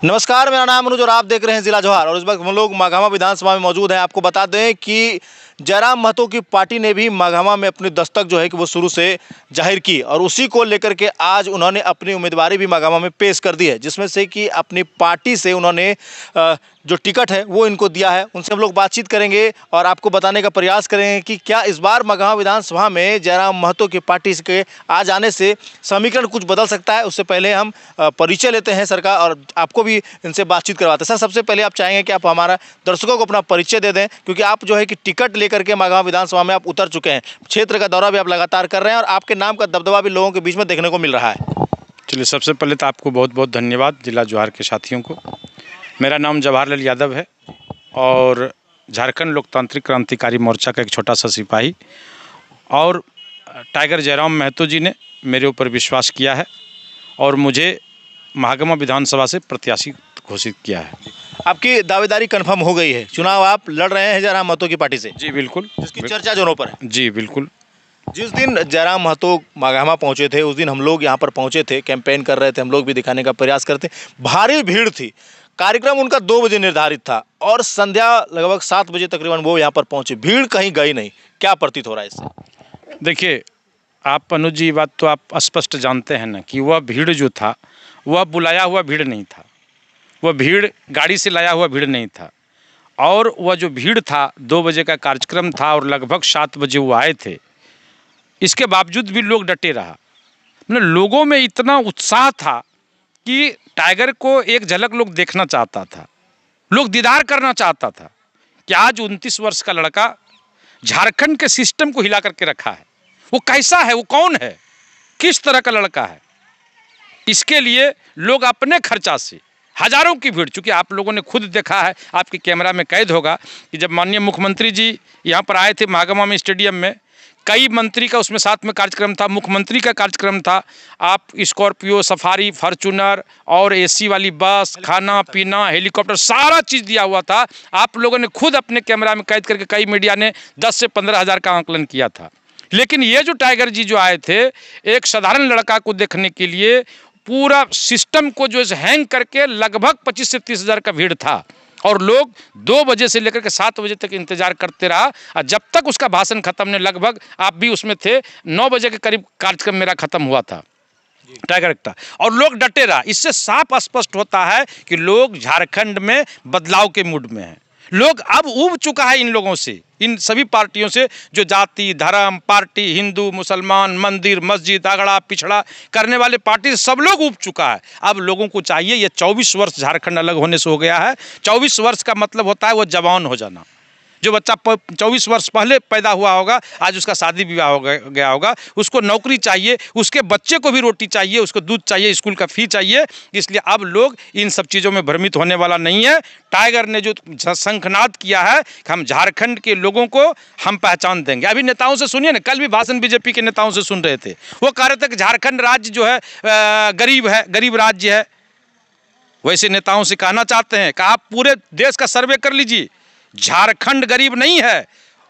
नमस्कार, मेरा नाम अनुज और आप देख रहे हैं जिला जवाहर। और इस वक्त हम लोग माघामा विधानसभा में मौजूद हैं। आपको बता दें कि जयराम महतो की पार्टी ने भी माघामा में अपनी दस्तक जो है कि वो शुरू से जाहिर की और उसी को लेकर के आज उन्होंने अपनी उम्मीदवारी भी माघामा में पेश कर दी है, जिसमें से कि अपनी पार्टी से उन्होंने जो टिकट है वो इनको दिया है। उनसे हम लोग बातचीत करेंगे और आपको बताने का प्रयास करेंगे कि क्या इस बार माघामा विधानसभा में जयराम महतो की पार्टी के आ जाने से समीकरण कुछ बदल सकता है। उससे पहले हम परिचय लेते हैं सर का और आपको भी इनसे बातचीत करवाते हैं। सर, सबसे पहले आप चाहेंगे कि आप हमारा दर्शकों को अपना परिचय दे दें, क्योंकि आप जो है कि टिकट लेकर के माघामा विधानसभा में आप उतर चुके हैं, क्षेत्र का दौरा भी आप लगातार कर रहे हैं और आपके नाम का दबदबा भी लोगों के बीच में देखने को मिल रहा है। चलिए, सबसे पहले तो आपको बहुत बहुत धन्यवाद जिला जवाहर के साथियों को। मेरा नाम जवाहरलाल यादव है और झारखंड लोकतांत्रिक क्रांतिकारी मोर्चा का एक छोटा सा सिपाही, और टाइगर जयराम महतो जी ने मेरे ऊपर विश्वास किया है और मुझे माघामा विधानसभा से प्रत्याशी घोषित किया है। आपकी दावेदारी कंफर्म हो गई है, चुनाव आप लड़ रहे हैं जयराम महतो की पार्टी से? जी बिल्कुल, जिसकी चर्चा जोरों पर है। जी बिल्कुल। जिस दिन जयराम महतो माघामा पहुंचे थे उस दिन हम लोग यहाँ पर पहुंचे थे, कैंपेन कर रहे थे, हम लोग भी दिखाने का प्रयास करते। भारी भीड़ थी, कार्यक्रम उनका 2 बजे निर्धारित था और संध्या लगभग 7 बजे तकरीबन वो यहाँ पर पहुंचे। भीड़ कहीं गई नहीं, क्या प्रतीत हो रहा है इससे? देखिए, आप अनुज जी, बात तो आप स्पष्ट जानते हैं ना कि वह भीड़ जो था वह बुलाया हुआ भीड़ नहीं था, वह भीड़ गाड़ी से लाया हुआ भीड़ नहीं था। और वह जो भीड़ था 2 बजे का कार्यक्रम था और लगभग 7 बजे वो आए थे। इसके बावजूद भी लोग डटे रहा। मतलब लोगों में इतना उत्साह था कि टाइगर को एक झलक लोग देखना चाहता था, लोग दीदार करना चाहता था कि आज 29 वर्ष का लड़का झारखंड के सिस्टम को हिला करके रखा है। वो कैसा है, वो कौन है, किस तरह का लड़का है। इसके लिए लोग अपने खर्चा से हजारों की भीड़, चूँकि आप लोगों ने खुद देखा है, आपके कैमरा में कैद होगा कि जब माननीय मुख्यमंत्री जी यहाँ पर आए थे माघामा में स्टेडियम में, कई मंत्री का उसमें साथ में कार्यक्रम था, मुख्यमंत्री का कार्यक्रम था। आप स्कॉर्पियो, सफारी, फॉर्चूनर और एसी वाली बस, खाना पीना, हेलीकॉप्टर, सारा चीज़ दिया हुआ था। आप लोगों ने खुद अपने कैमरा में कैद करके, कई मीडिया ने 10 से 15 हज़ार का आंकलन किया था। लेकिन ये जो टाइगर जी जो आए थे, एक साधारण लड़का को देखने के लिए पूरा सिस्टम को जो है हैंग करके लगभग 25 से 30 हज़ार का भीड़ था और लोग 2 बजे से लेकर के 7 बजे तक इंतजार करते रहा। और जब तक उसका भाषण खत्म नहीं, लगभग आप भी उसमें थे, 9 बजे के करीब कार्यक्रम मेरा खत्म हुआ था टाइगर का, और लोग डटे रहा। इससे साफ स्पष्ट होता है कि लोग झारखंड में बदलाव के मूड में हैं। लोग अब ऊब चुका है इन लोगों से, इन सभी पार्टियों से जो जाति, धर्म, पार्टी, हिंदू, मुसलमान, मंदिर, मस्जिद, अगड़ा पिछड़ा करने वाले पार्टी से सब लोग ऊब चुका है। अब लोगों को चाहिए, ये 24 वर्ष झारखंड अलग होने से हो गया है। 24 वर्ष का मतलब होता है वो जवान हो जाना। जो बच्चा 24 वर्ष पहले पैदा हुआ होगा, आज उसका शादी विवाह हो गया होगा, उसको नौकरी चाहिए, उसके बच्चे को भी रोटी चाहिए, उसको दूध चाहिए, स्कूल का फी चाहिए। इसलिए अब लोग इन सब चीज़ों में भ्रमित होने वाला नहीं है। टाइगर ने जो शंखनाद किया है कि हम झारखंड के लोगों को हम पहचान देंगे। अभी नेताओं से सुनिए ना, कल भी भाषण बीजेपी के नेताओं से सुन रहे थे, वो कह रहे थे कि झारखंड राज्य जो है गरीब है, गरीब राज्य है। वैसे नेताओं से कहना चाहते हैं कि आप पूरे देश का सर्वे कर लीजिए, झारखंड गरीब नहीं है।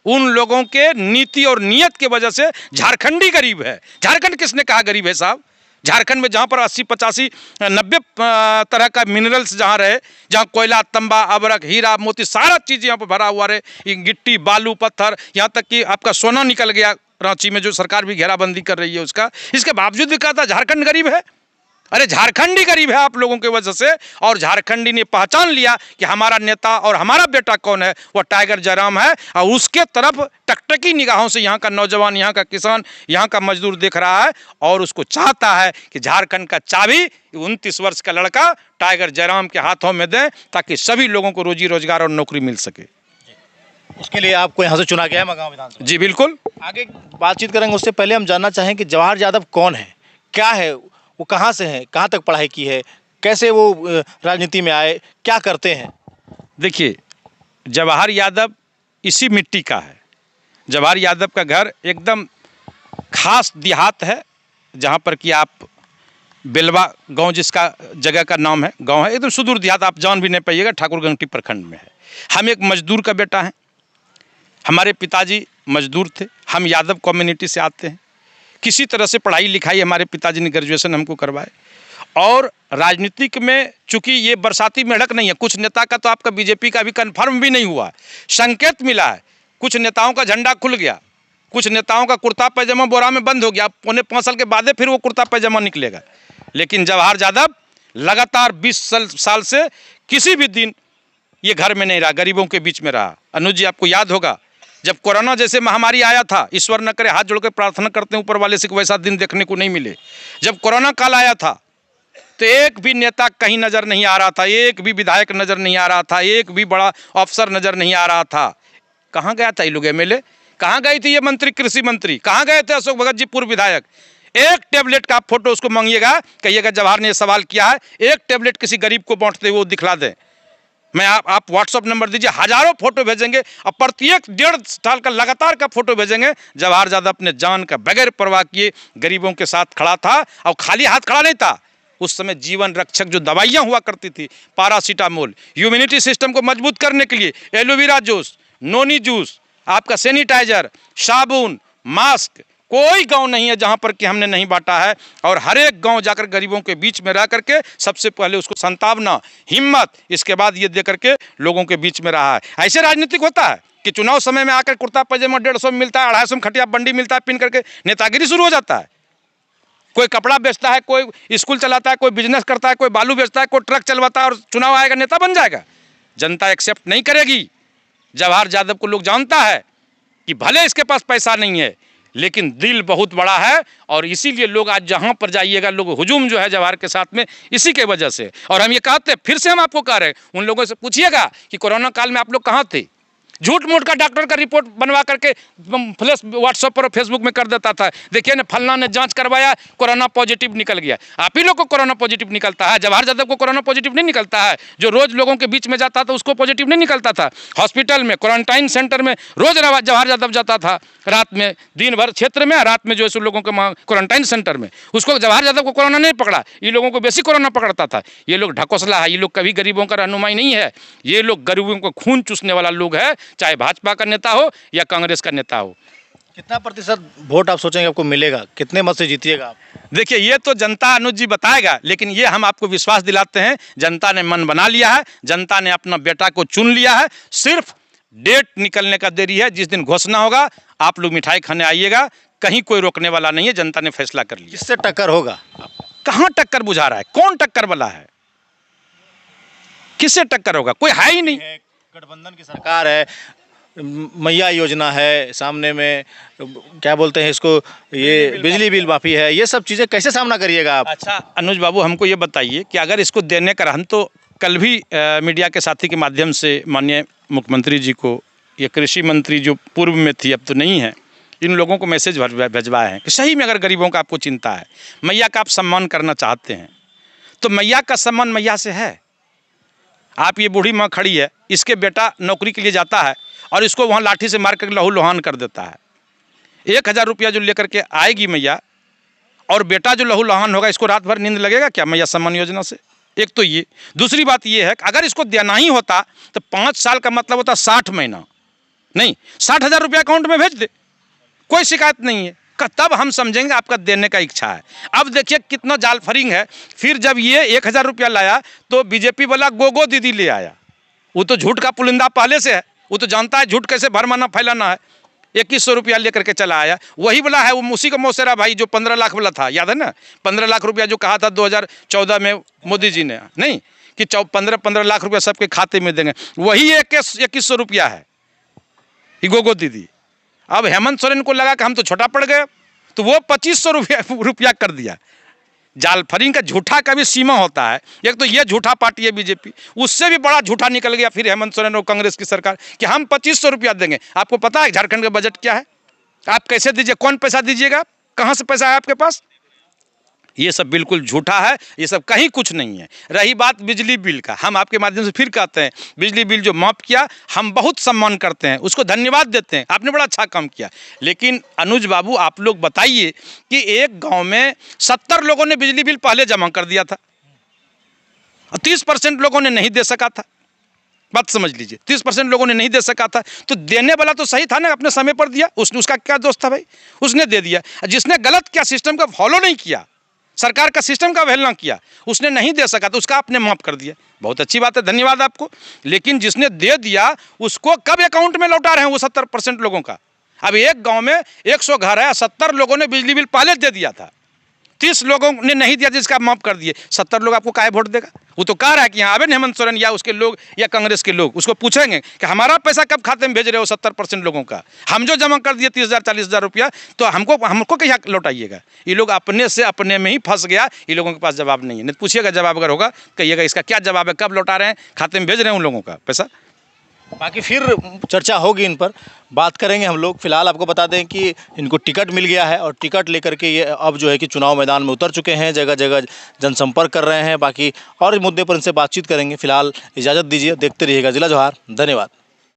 उन लोगों के नीति और नियत की वजह से झारखंड ही गरीब है। झारखंड किसने कहा गरीब है साहब? झारखंड में जहाँ पर 80, 85, 90 तरह का मिनरल्स जहाँ रहे, जहाँ कोयला, तंबा, अबरक, हीरा, मोती, सारा चीज़ यहाँ पर भरा हुआ रहे, गिट्टी, बालू, पत्थर, यहाँ तक कि आपका सोना निकल गया रांची में, जो सरकार भी घेराबंदी कर रही है उसका। इसके बावजूद भी कहता झारखंड गरीब है। अरे झारखंड ही गरीब है आप लोगों की वजह से। और झारखंडी ने पहचान लिया कि हमारा नेता और हमारा बेटा कौन है, वह टाइगर जयराम है। और उसके तरफ टकटकी निगाहों से यहाँ का नौजवान, यहाँ का किसान, यहाँ का मजदूर देख रहा है और उसको चाहता है कि झारखंड का चाबी 29 वर्ष का लड़का टाइगर जयराम के हाथों में दें, ताकि सभी लोगों को रोजी रोजगार और नौकरी मिल सके। उसके लिए आपको यहाँ से चुना गया है माघामा विधानसभा? जी बिल्कुल। आगे बातचीत करेंगे, उससे पहले हम जानना चाहें कि जवाहर यादव कौन है, क्या है, वो कहाँ से हैं, कहाँ तक पढ़ाई की है, कैसे वो राजनीति में आए, क्या करते हैं? देखिए, जवाहर यादव इसी मिट्टी का है। जवाहर यादव का घर एकदम खास देहात है, जहाँ पर कि आप बेलवा गांव, जिसका जगह का नाम है, गांव है एकदम सुदूर देहात, आप जान भी नहीं पाइएगा, ठाकुरगंगटी प्रखंड में है। हम एक मजदूर का बेटा हैं, हमारे पिताजी मजदूर थे, हम यादव कम्युनिटी से आते हैं। किसी तरह से पढ़ाई लिखाई हमारे पिताजी ने ग्रेजुएशन हमको करवाए और राजनीतिक में चूंकि ये बरसाती मेढक नहीं है, कुछ नेता का तो आपका बीजेपी का भी कन्फर्म भी नहीं हुआ है, संकेत मिला है। कुछ नेताओं का झंडा खुल गया, कुछ नेताओं का कुर्ता पैजामा बोरा में बंद हो गया, 4.5 साल के बाद फिर वो कुर्ता पैजामा निकलेगा। लेकिन जवाहर यादव लगातार 20 साल से किसी भी दिन ये घर में नहीं रहा, गरीबों के बीच में रहा। अनुज जी, आपको याद होगा जब कोरोना जैसे महामारी आया था, ईश्वर न करे, हाथ जोड़कर प्रार्थना करते हैं ऊपर वाले से कि वैसा दिन देखने को नहीं मिले। जब कोरोना काल आया था तो एक भी नेता कहीं नज़र नहीं आ रहा था, एक भी विधायक नज़र नहीं आ रहा था, एक भी बड़ा अफसर नज़र नहीं आ रहा था। कहाँ गया था ये लोग एमएलए, कहाँ गई थी ये मंत्री, कृषि मंत्री, कहाँ गए थे अशोक भगत जी पूर्व विधायक। एक टेबलेट का आप फोटो उसको मांगिएगा, कहिएगा जवाहर ने सवाल किया है, एक टेबलेट किसी गरीब को बांटते हुए वो दिखला दें। मैं आप व्हाट्सअप नंबर दीजिए, हजारों फोटो भेजेंगे और प्रत्येक 1.5 साल का लगातार का फोटो भेजेंगे। जवाहर यादव अपने जान का बगैर परवाह किए गरीबों के साथ खड़ा था, और खाली हाथ खड़ा नहीं था। उस समय जीवन रक्षक जो दवाइयाँ हुआ करती थी, पैरासीटामोल, इम्यूनिटी सिस्टम को मजबूत करने के लिए एलोवेरा जूस, नोनी जूस, आपका सैनिटाइजर, साबुन, मास्क, कोई गांव नहीं है जहां पर कि हमने नहीं बांटा है। और हर एक गांव जाकर गरीबों के बीच में रह करके सबसे पहले उसको संतावना, हिम्मत, इसके बाद ये दे करके लोगों के बीच में रहा है। ऐसे राजनीतिक होता है कि चुनाव समय में आकर कुर्ता पैजामा 150 में मिलता है, 250 में खटिया बंडी मिलता है, पिन करके नेतागिरी शुरू हो जाता है। कोई कपड़ा बेचता है, कोई स्कूल चलाता है, कोई बिजनेस करता है, कोई बालू बेचता है, कोई ट्रक चलवाता है, और चुनाव आएगा नेता बन जाएगा। जनता एक्सेप्ट नहीं करेगी। जवाहर यादव को लोग जानता है कि भले इसके पास पैसा नहीं है लेकिन दिल बहुत बड़ा है, और इसीलिए लोग आज जहां पर जाइएगा लोग हुजूम जो है जवाहर के साथ में इसी के वजह से। और हम ये कहते हैं, फिर से हम आपको कह रहे हैं, उन लोगों से पूछिएगा कि कोरोना काल में आप लोग कहाँ थे। झूठ मूठ का डॉक्टर का रिपोर्ट बनवा करके फ्लैश व्हाट्सएप पर और फेसबुक में कर देता था, देखिए ना फलना ने जांच करवाया, कोरोना पॉजिटिव निकल गया। आप ही लोग को कोरोना पॉजिटिव निकलता है, जवाहर यादव को कोरोना पॉजिटिव नहीं निकलता है। जो रोज लोगों के बीच में जाता था उसको पॉजिटिव नहीं निकलता था। हॉस्पिटल में, क्वारंटाइन सेंटर में रोज जवाहर यादव जाता था, रात में, दिन भर क्षेत्र में, रात में जो है लोगों के क्वारंटाइन सेंटर में, उसको जवाहर यादव को कोरोना नहीं पकड़ा। ये लोगों को बेसी कोरोना पकड़ता था। ये लोग ढकोसला है, ये लोग कभी गरीबों का रहनुमाई नहीं है। ये लोग गरीबों को खून चूसने वाला लोग है, चाहे भाजपा का नेता हो या कांग्रेस का नेता हो। कितना प्रतिशत वोट आप सोचेंगे आपको मिलेगा, कितने मत से जीतिएगा आप? देखिए, ये तो जनता अनुज जी बताएगा, लेकिन ये हम आपको विश्वास दिलाते हैं, जनता ने मन बना लिया है, जनता ने अपना बेटा को चुन लिया है। सिर्फ डेट निकलने का देरी है, जिस दिन घोषणा होगा आप लोग मिठाई खाने आइएगा, कहीं कोई रोकने वाला नहीं है। जनता ने फैसला कर लिया। किससे टक्कर होगा? कहाँ टक्कर बुझा रहा है, कौन टक्कर वाला है, किससे टक्कर होगा? कोई है ही नहीं। गठबंधन की सरकार है, मैया योजना है, सामने में क्या बोलते हैं इसको, ये बिजली बिल माफी है, ये सब चीज़ें कैसे सामना करिएगा आप? अच्छा अनुज बाबू, हमको ये बताइए कि अगर इसको देने का, हम तो कल भी मीडिया के साथी के माध्यम से माननीय मुख्यमंत्री जी को, ये कृषि मंत्री जो पूर्व में थी अब तो नहीं है, इन लोगों को मैसेज भिजवाए हैं कि सही में अगर गरीबों का आपको चिंता है, मैया का आप सम्मान करना चाहते हैं, तो मैया का सम्मान मैया से है। आप ये बूढ़ी माँ खड़ी है, इसके बेटा नौकरी के लिए जाता है और इसको वहाँ लाठी से मार कर लहू लुहान कर देता है। 1000 रुपया जो लेकर के आएगी मैया, और बेटा जो लहू लुहान होगा, इसको रात भर नींद लगेगा क्या मैया सम्मान योजना से? एक तो ये। दूसरी बात ये है कि अगर इसको देना ही होता तो 5 साल का मतलब होता 60 महीना, नहीं 60,000 रुपया अकाउंट में भेज दे, कोई शिकायत नहीं है, तब हम समझेंगे आपका देने का इच्छा है। अब देखिए कितना जाल फरिंग है। फिर जब ये 1000 रुपया लाया तो बीजेपी वाला गोगो दीदी ले आया। वो तो झूठ का पुलिंदा पहले से है, वो तो जानता है झूठ कैसे भरमाना फैलाना है। 2100 रुपया लेकर के चला आया, वही वाला है, वो उसी का मौसेरा भाई जो 15 लाख वाला था, याद है ना? 15 लाख रुपया जो कहा था 2014 में मोदी जी ने, नहीं कि 15 लाख रुपया सबके खाते में देंगे, वही 2100 रुपया है ये गोगो दीदी। अब हेमंत सोरेन को लगा कि हम तो छोटा पड़ गए, तो वो 2500 रुपया कर दिया। जाल फरिंग का झूठा का भी सीमा होता है। एक तो ये झूठा पार्टी है बीजेपी, उससे भी बड़ा झूठा निकल गया फिर हेमंत सोरेन और कांग्रेस की सरकार कि हम 2500 रुपया देंगे। आपको पता है झारखंड का बजट क्या है? आप कैसे दीजिए, कौन पैसा दीजिएगा, कहाँ से पैसा है आपके पास? ये सब बिल्कुल झूठा है, ये सब कहीं कुछ नहीं है। रही बात बिजली बिल का, हम आपके माध्यम से फिर कहते हैं, बिजली बिल जो माफ़ किया हम बहुत सम्मान करते हैं, उसको धन्यवाद देते हैं, आपने बड़ा अच्छा काम किया। लेकिन अनुज बाबू आप लोग बताइए कि एक गांव में 70 लोगों ने बिजली बिल पहले जमा कर दिया था और 30% लोगों ने नहीं दे सका था। बात समझ लीजिए, 30% लोगों ने नहीं दे सका था, तो देने वाला तो सही था ना, अपने समय पर दिया। उसका क्या दोष था भाई, उसने दे दिया। जिसने गलत किया, सिस्टम का फॉलो नहीं किया, सरकार का सिस्टम का अवहेलना किया, उसने नहीं दे सका तो उसका आपने माफ़ कर दिया, बहुत अच्छी बात है, धन्यवाद आपको। लेकिन जिसने दे दिया उसको कब अकाउंट में लौटा रहे हैं वो 70% लोगों का? अब एक गांव में 100 घर है, 70 लोगों ने बिजली बिल पहले दे दिया था, 30 लोगों ने नहीं दिया जिसका माफ़ कर दिए, 70 लोग आपको काहे वोट देगा? वो तो कह रहा है कि यहाँ आवे हेमंत सोरेन या उसके लोग या कांग्रेस के लोग, उसको पूछेंगे कि हमारा पैसा कब खाते में भेज रहे हो 70% लोगों का, हम जो जमा कर दिए 30,000 40,000 रुपया, तो हमको क्या लौटाइएगा? ये लोग अपने से अपने में ही फंस गया, ये लोगों के पास जवाब नहीं है। नहीं पूछिएगा, जवाब अगर होगा कहिएगा इसका क्या जवाब है, कब लौटा रहे हैं, खाते में भेज रहे हैं उन लोगों का पैसा। बाकी फिर चर्चा होगी, इन पर बात करेंगे हम लोग। फिलहाल आपको बता दें कि इनको टिकट मिल गया है और टिकट लेकर के ये अब जो है कि चुनाव मैदान में उतर चुके हैं, जगह जगह जनसंपर्क कर रहे हैं। बाकी और मुद्दे पर इनसे बातचीत करेंगे। फिलहाल इजाज़त दीजिए, देखते रहिएगा जिला जोहार। धन्यवाद।